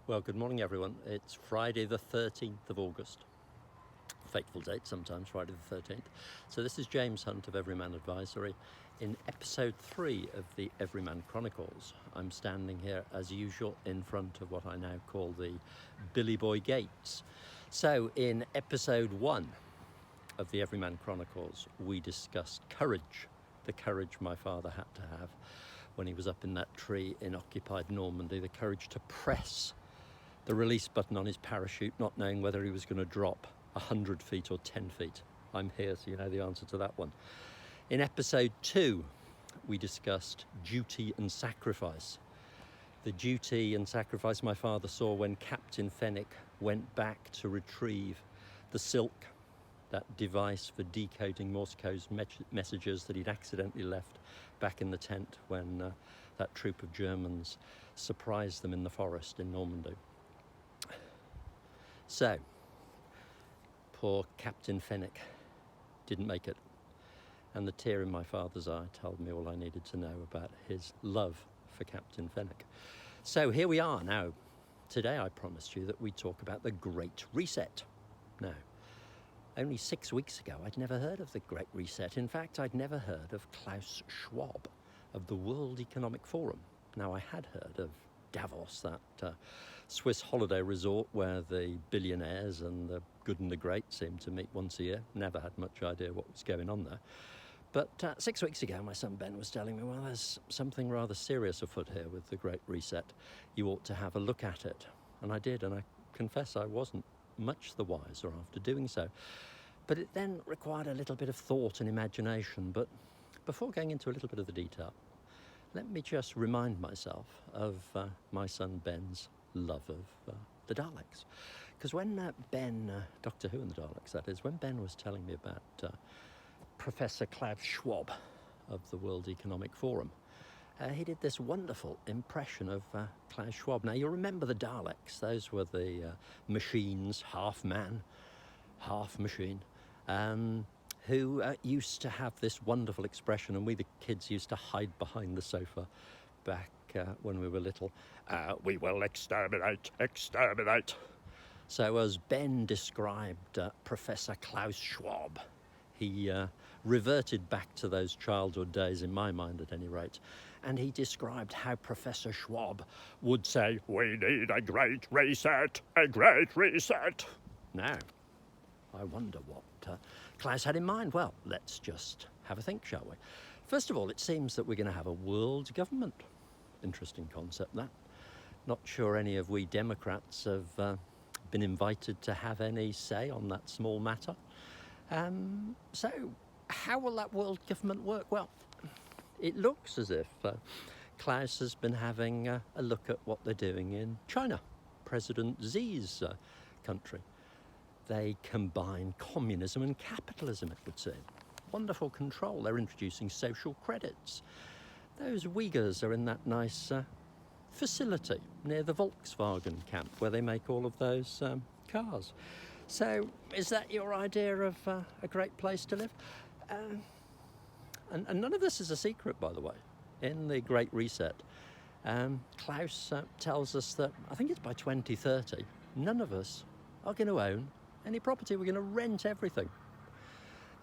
Well, good morning everyone. It's Friday the 13th of August. Fateful date sometimes, Friday the 13th. So this is James Hunt of Everyman Advisory. In episode 3 of the Everyman Chronicles, I'm standing here as usual in front of what I now call the Billy Boy Gates. So in episode 1 of the Everyman Chronicles, we discussed courage, the courage my father had to have when he was up in that tree in occupied Normandy, the courage to press the release button on his parachute, not knowing whether he was going to drop 100 feet or 10 feet. I'm here, so you know the answer to that one. In episode 2, we discussed duty and sacrifice. The duty and sacrifice my father saw when Captain Fenwick went back to retrieve the silk, that device for decoding Morse code messages that he'd accidentally left back in the tent when that troop of Germans surprised them in the forest in Normandy. So, poor Captain Fenwick didn't make it, and the tear in my father's eye told me all I needed to know about his love for Captain Fenwick. So here we are now. Today I promised you that we'd talk about the Great Reset. Now, only 6 weeks ago I'd never heard of the Great Reset. In fact, I'd never heard of Klaus Schwab of the World Economic Forum. Now, I had heard of Davos, that Swiss holiday resort where the billionaires and the good and the great seem to meet once a year. Never had much idea what was going on there. But 6 weeks ago, my son Ben was telling me, well, there's something rather serious afoot here with the Great Reset. You ought to have a look at it. And I did, and I confess I wasn't much the wiser after doing so. But it then required a little bit of thought and imagination. But before going into a little bit of the detail, let me just remind myself of my son Ben's love of the Daleks. Because when Ben, Doctor Who and the Daleks that is, when Ben was telling me about Professor Klaus Schwab of the World Economic Forum, he did this wonderful impression of Klaus Schwab. Now, you'll remember the Daleks. Those were the machines, half man, half machine, who used to have this wonderful expression, and we the kids used to hide behind the sofa back when we were little. We will exterminate, exterminate. So as Ben described Professor Klaus Schwab, he reverted back to those childhood days, in my mind at any rate, and he described how Professor Schwab would say, "We need a great reset, a great reset." Now, I wonder what Klaus had in mind. Well, let's just have a think, shall we? First of all, it seems that we're going to have a world government. Interesting concept, that. Not sure any of we Democrats have been invited to have any say on that small matter. So, how will that world government work? Well, it looks as if Klaus has been having a look at what they're doing in China, President Xi's country. They combine communism and capitalism, it would seem. Wonderful control. They're introducing social credits. Those Uyghurs are in that nice facility near the Volkswagen camp where they make all of those cars. So, is that your idea of a great place to live? And none of this is a secret, by the way. In the Great Reset, Klaus tells us that, I think it's by 2030, none of us are going to own any property. We're going to rent everything.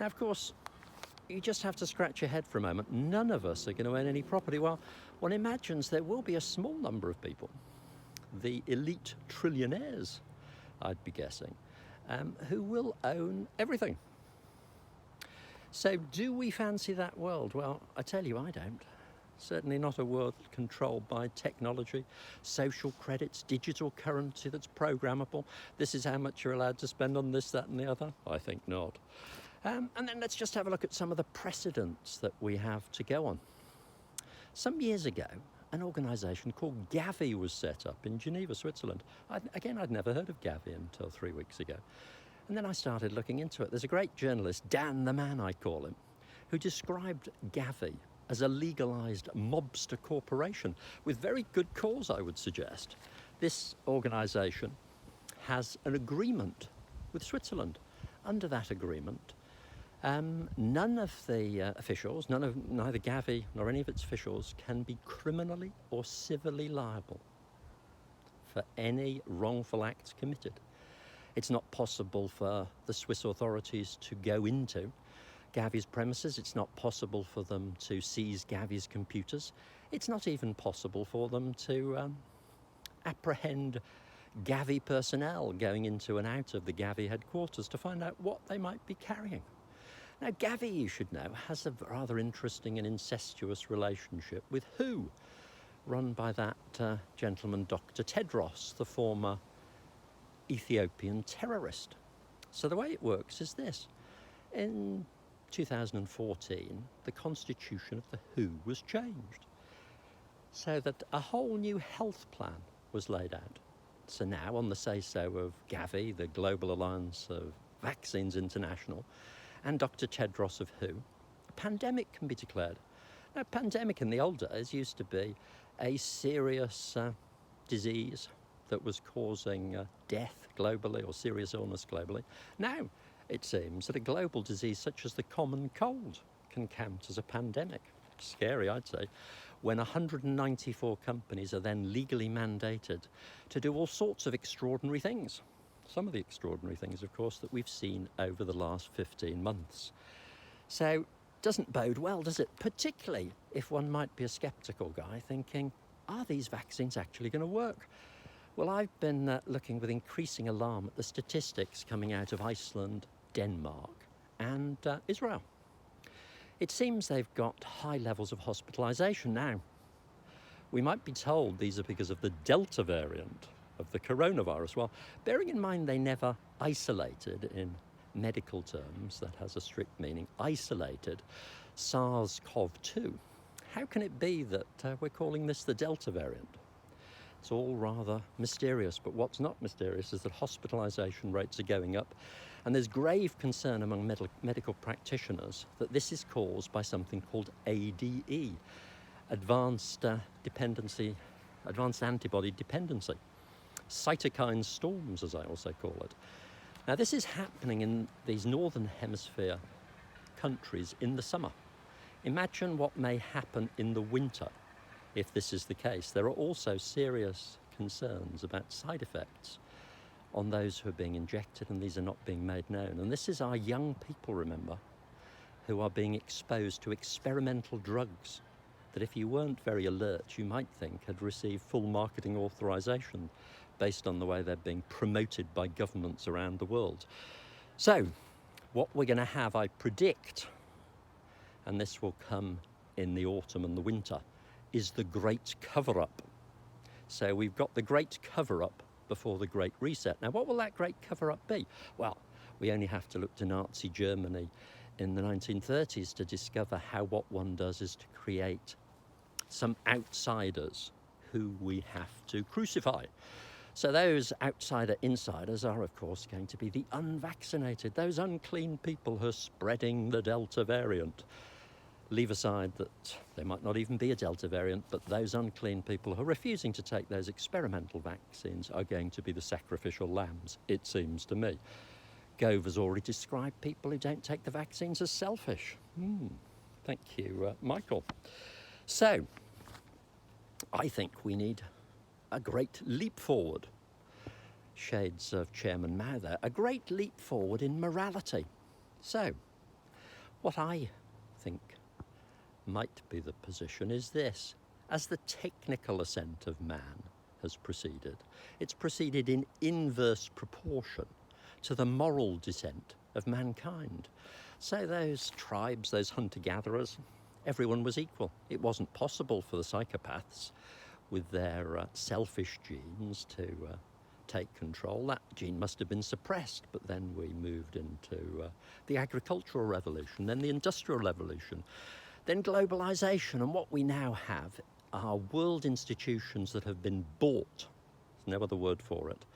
Now, of course, you just have to scratch your head for a moment. None of us are going to own any property. Well, one imagines there will be a small number of people, the elite trillionaires, I'd be guessing, who will own everything. So do we fancy that world? Well, I tell you, I don't. Certainly not a world controlled by technology, social credits, digital currency that's programmable. This is how much you're allowed to spend on this, that and the other? I think not. And then let's just have a look at some of the precedents that we have to go on. Some years ago, an organisation called Gavi was set up in Geneva, Switzerland. I'd never heard of Gavi until 3 weeks ago. And then I started looking into it. There's a great journalist, Dan the Man I call him, who described Gavi as a legalised mobster corporation with very good cause, I would suggest. This organisation has an agreement with Switzerland. Under that agreement, none of the officials, neither Gavi nor any of its officials can be criminally or civilly liable for any wrongful acts committed. It's not possible for the Swiss authorities to go into Gavi's premises. It's not possible for them to seize Gavi's computers. It's not even possible for them to apprehend Gavi personnel going into and out of the Gavi headquarters to find out what they might be carrying. Now, Gavi, you should know, has a rather interesting and incestuous relationship with WHO, run by that gentleman, Dr. Tedros, the former Ethiopian terrorist. So the way it works is this. In 2014, the constitution of the WHO was changed so that a whole new health plan was laid out. So now, on the say-so of Gavi, the Global Alliance of Vaccines International, and Dr. Tedros of WHO, a pandemic can be declared. Now, pandemic in the old days used to be a serious disease that was causing death globally or serious illness globally. Now, it seems that a global disease such as the common cold can count as a pandemic. Scary, I'd say, when 194 companies are then legally mandated to do all sorts of extraordinary things. Some of the extraordinary things, of course, that we've seen over the last 15 months. So, doesn't bode well, does it? Particularly if one might be a sceptical guy thinking, are these vaccines actually going to work? Well, I've been looking with increasing alarm at the statistics coming out of Iceland, Denmark, and Israel. It seems they've got high levels of hospitalisation now. We might be told these are because of the Delta variant of the coronavirus. Well, bearing in mind they never isolated, in medical terms, that has a strict meaning, isolated SARS-CoV-2. How can it be that we're calling this the Delta variant? It's all rather mysterious, but what's not mysterious is that hospitalisation rates are going up, and there's grave concern among medical practitioners that this is caused by something called ADE, advanced antibody dependency, cytokine storms, as I also call it. Now, this is happening in these northern hemisphere countries in the summer. Imagine what may happen in the winter if this is the case. There are also serious concerns about side effects on those who are being injected, and these are not being made known. And this is our young people, remember, who are being exposed to experimental drugs that if you weren't very alert, you might think had received full marketing authorization based on the way they're being promoted by governments around the world. So, what we're going to have, I predict, and this will come in the autumn and the winter, is the great cover-up. So we've got the great cover-up before the great reset. Now, what will that great cover-up be? Well, we only have to look to Nazi Germany in the 1930s to discover how what one does is to create some outsiders who we have to crucify. So those outsider insiders are, of course, going to be the unvaccinated, those unclean people who are spreading the Delta variant. Leave aside that there might not even be a Delta variant, but those unclean people who are refusing to take those experimental vaccines are going to be the sacrificial lambs, it seems to me. Gove has already described people who don't take the vaccines as selfish. Thank you, Michael. So, I think we need a great leap forward. Shades of Chairman Mao there. A great leap forward in morality. So, what I think might be the position is this. As the technical ascent of man has proceeded, it's proceeded in inverse proportion to the moral descent of mankind. So those tribes, those hunter-gatherers, everyone was equal. It wasn't possible for the psychopaths with their selfish genes to take control. That gene must have been suppressed, but then we moved into the agricultural revolution, then the industrial revolution, then globalization, and what we now have are world institutions that have been bought, there's no other word for it,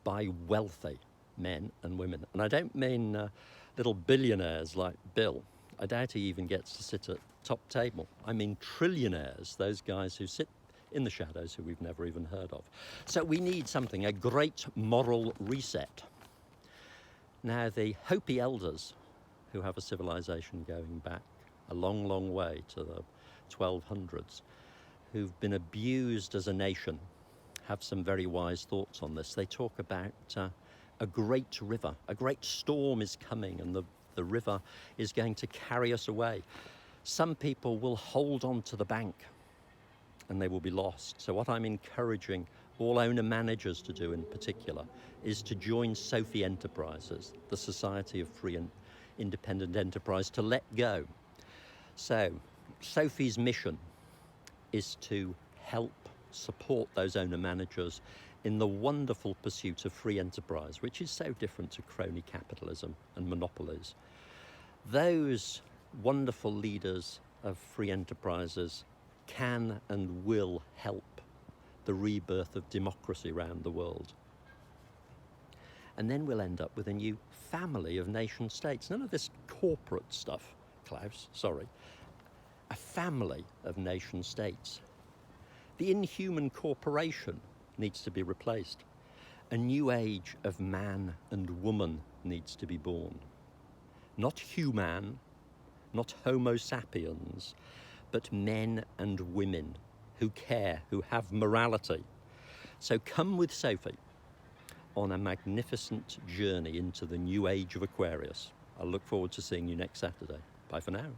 by wealthy men and women. And I don't mean little billionaires like Bill. I doubt he even gets to sit at top table. I mean trillionaires, those guys who sit in the shadows who we've never even heard of. So we need something, a great moral reset. Now, the Hopi elders, who have a civilization going back a long, long way to the 1200s, who've been abused as a nation, have some very wise thoughts on this. They talk about a great river, a great storm is coming, and the river is going to carry us away. Some people will hold on to the bank and they will be lost. So what I'm encouraging all owner-managers to do in particular is to join Sophie Enterprises, the Society of Free and Independent Enterprise, to let go. So Sophie's mission is to help support those owner-managers in the wonderful pursuit of free enterprise, which is so different to crony capitalism and monopolies. Those wonderful leaders of free enterprises can and will help the rebirth of democracy around the world. And then we'll end up with a new family of nation states. None of this corporate stuff, Klaus, sorry. A family of nation states. The inhuman corporation needs to be replaced. A new age of man and woman needs to be born. Not human, not homo sapiens, but men and women who care, who have morality. So come with Sophie on a magnificent journey into the new age of Aquarius. I look forward to seeing you next Saturday. Bye for now.